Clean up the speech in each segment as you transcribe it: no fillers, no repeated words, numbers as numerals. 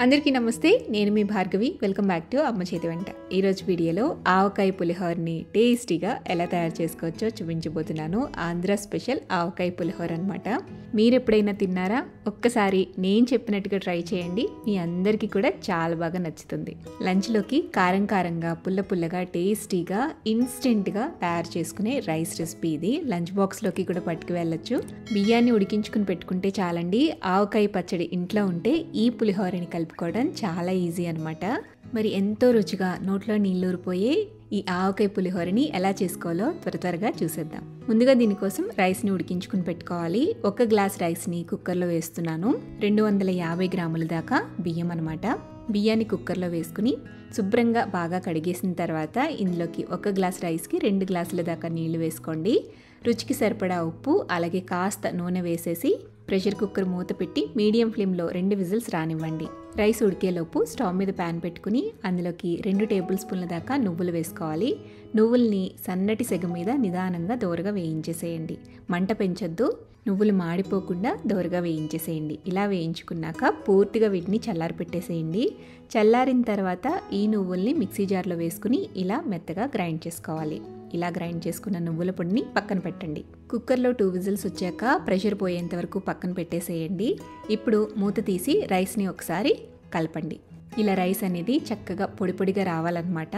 అందరికీ నమస్తే. నేను మీ భార్గవి. వెల్కమ్ బ్యాక్ టు అమ్మ చేతి వంట. ఈరోజు వీడియోలో ఆవకాయ పులిహోరని టేస్టీగా ఎలా తయారు చేసుకోవచ్చో చూపించబోతున్నాను. ఆంధ్ర స్పెషల్ ఆవకాయ పులిహోర అనమాట. మీరు ఎప్పుడైనా తిన్నారా? ఒక్కసారి నేను చెప్పినట్టుగా ట్రై చేయండి. మీ అందరికీ కూడా చాలా బాగా నచ్చుతుంది. లంచ్లోకి కారం కారంగా పుల్ల పుల్లగా టేస్టీగా ఇన్స్టెంట్గా తయారు చేసుకునే రైస్ రెసిపీ ఇది. లంచ్ బాక్స్లోకి కూడా పట్టుకు వెళ్ళొచ్చు. బియ్యాన్ని ఉడికించుకుని పెట్టుకుంటే చాలండి. ఆవకాయ పచ్చడి ఇంట్లో ఉంటే ఈ పులిహోరని కలుపుకోవడం చాలా ఈజీ అనమాట. మరి ఎంతో రుచిగా నోట్లో నీళ్ళూరిపోయే ఈ ఆవకాయ పులిహోరని ఎలా చేసుకోవాలో త్వరగా చూసేద్దాం. ముందుగా దీనికోసం రైస్ని ఉడికించుకుని పెట్టుకోవాలి. 1 గ్లాస్ రైస్ని కుక్కర్లో వేస్తున్నాను. 250 గ్రాముల దాకా బియ్యం అనమాట. బియ్యాన్ని కుక్కర్లో వేసుకుని శుభ్రంగా బాగా కడిగేసిన తర్వాత ఇందులోకి 1 గ్లాస్ రైస్కి 2 గ్లాసుల దాకా నీళ్లు వేసుకోండి. రుచికి సరిపడా ఉప్పు, అలాగే కాస్త నూనె వేసేసి ప్రెషర్ కుక్కర్ మూత పెట్టి మీడియం ఫ్లేమ్లో 2 విజిల్స్ రానివ్వండి. రైస్ ఉడికేలోపు స్టవ్ మీద ప్యాన్ పెట్టుకుని అందులోకి 2 టేబుల్ స్పూన్ల దాకా నువ్వులు వేసుకోవాలి. నువ్వుల్ని సన్నటి సెగ మీద నిదానంగా దోరగా వేయించేసేయండి. మంట పెంచొద్దు. నువ్వులు మాడిపోకుండా దోరగా వేయించేసేయండి. ఇలా వేయించుకున్నాక పూర్తిగా వీటిని చల్లారి పెట్టేసేయండి. చల్లారిన తర్వాత ఈ నువ్వుల్ని మిక్సీ జార్లో వేసుకుని ఇలా మెత్తగా గ్రైండ్ చేసుకోవాలి. ఇలా గ్రైండ్ చేసుకున్న నువ్వుల పొడిని పక్కన పెట్టండి. కుక్కర్లో 2 విజిల్స్ వచ్చాక ప్రెషర్ పోయేంత వరకు పక్కన పెట్టేసేయండి. ఇప్పుడు మూత తీసి రైస్ని ఒకసారి కలపండి. ఇలా రైస్ అనేది చక్కగా పొడి పొడిగా రావాలన్నమాట.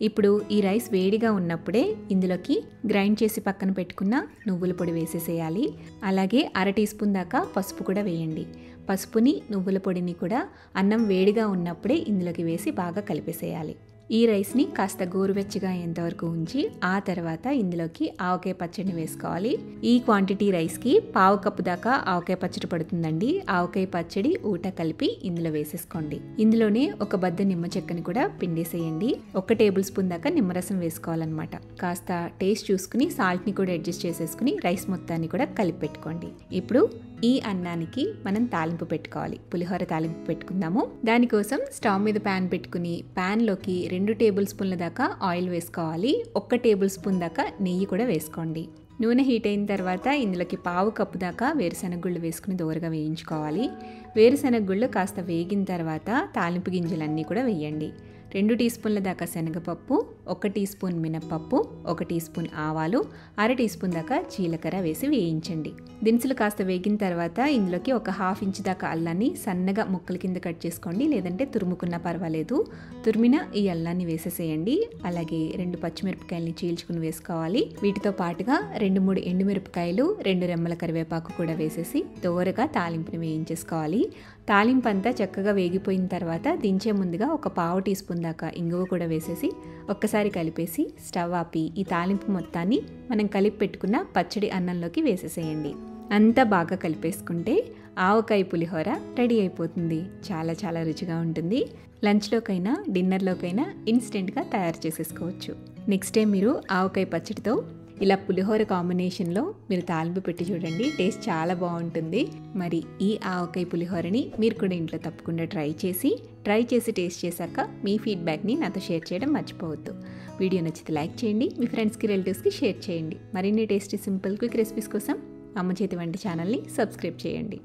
ఇప్పుడు ఈ రైస్ వేడిగా ఉన్నప్పుడే ఇందులోకి గ్రైండ్ చేసి పక్కన పెట్టుకున్న నువ్వుల పొడి వేసేసేయాలి. అలాగే 1/2 టీ స్పూన్ దాకా పసుపు కూడా వేయండి. పసుపుని నువ్వుల పొడిని కూడా అన్నం వేడిగా ఉన్నప్పుడే ఇందులోకి వేసి బాగా కలిపేసేయాలి. ఈ రైస్ని కాస్త గోరువెచ్చగా అయ్యేంతవరకు ఉంచి ఆ తర్వాత ఇందులోకి ఆవకాయ పచ్చడిని వేసుకోవాలి. ఈ క్వాంటిటీ రైస్కి 1/2 కప్పు దాకా ఆవకాయ పచ్చడి పడుతుందండి. ఆవకాయ పచ్చడి ఊట కలిపి ఇందులో వేసేసుకోండి. ఇందులోనే ఒక బద్ద నిమ్మ చెక్కని కూడా పిండేసేయండి. 1 టేబుల్ స్పూన్ దాకా నిమ్మరసం వేసుకోవాలన్నమాట. కాస్త టేస్ట్ చూసుకుని సాల్ట్ని కూడా అడ్జస్ట్ చేసేసుకుని రైస్ మొత్తాన్ని కూడా కలిపి పెట్టుకోండి. ఇప్పుడు ఈ అన్నానికి మనం తాలింపు పెట్టుకోవాలి. పులిహోర తాలింపు పెట్టుకుందాము. దానికోసం స్టవ్ మీద ప్యాన్ పెట్టుకుని ప్యాన్లోకి 2 టేబుల్ స్పూన్ల దాకా ఆయిల్ వేసుకోవాలి. 1 టేబుల్ స్పూన్ దాకా నెయ్యి కూడా వేసుకోండి. నూనె హీట్ అయిన తర్వాత ఇందులోకి 1/2 కప్పు దాకా వేరుశనగ గుళ్ళు వేసుకుని దోరగా వేయించుకోవాలి. వేరుశనగ గుళ్ళు కాస్త వేగిన తర్వాత తాలింపు గింజలన్నీ కూడా వేయండి. 2 టీ స్పూన్ల దాకా శనగపప్పు, 1 టీ స్పూన్ మినప్పప్పు, 1 టీ స్పూన్ ఆవాలు, 1/2 టీ స్పూన్ దాకా జీలకర్ర వేసి వేయించండి. దినుసులు కాస్త వేగిన తర్వాత ఇందులోకి 1/2 ఇంచ్ దాకా అల్లాన్ని సన్నగా ముక్కల కింద కట్ చేసుకోండి, లేదంటే తురుముకున్నా పర్వాలేదు. తురిమిన ఈ అల్లాన్ని వేసేసేయండి. అలాగే 2 పచ్చిమిరపకాయలని చీల్చుకుని వేసుకోవాలి. వీటితో పాటుగా 2-3 ఎండుమిరపకాయలు, 2 రెమ్మల కరివేపాకు కూడా వేసేసి దోరగా తాలింపుని వేయించేసుకోవాలి. తాలింపు అంతా చక్కగా వేగిపోయిన తర్వాత దించే ముందుగా 1/4 టీ స్పూన్ దాకా ఇంగువ కూడా వేసేసి ఒక్కసారి కలిపేసి స్టవ్ ఆపి ఈ తాలింపు మొత్తాన్ని మనం కలిపి పెట్టుకున్న పచ్చడి అన్నంలోకి వేసేసేయండి. అంతా బాగా కలిపేసుకుంటే ఆవకాయ పులిహోర రెడీ అయిపోతుంది. చాలా చాలా రుచిగా ఉంటుంది. లంచ్లోకైనా డిన్నర్లోకైనా ఇన్స్టెంట్గా తయారు చేసేసుకోవచ్చు. నెక్స్ట్ టైం మీరు ఆవకాయ పచ్చడితో ఇలా పులిహోర కాంబినేషన్లో మీరు తాలింపు పెట్టి చూడండి. టేస్ట్ చాలా బాగుంటుంది. మరి ఈ ఆవకాయ పులిహోరని మీరు కూడా ఇంట్లో తప్పకుండా ట్రై చేసి టేస్ట్ చేశాక మీ ఫీడ్బ్యాక్ని నాతో షేర్ చేయడం మర్చిపోవద్దు. వీడియో నచ్చితే లైక్ చేయండి. మీ ఫ్రెండ్స్కి రిలేటివ్స్కి షేర్ చేయండి. మరిన్ని టేస్టీ సింపుల్ క్విక్ రెసిపీస్ కోసం అమ్మ చేతి వంట ఛానల్ని సబ్స్క్రైబ్ చేయండి.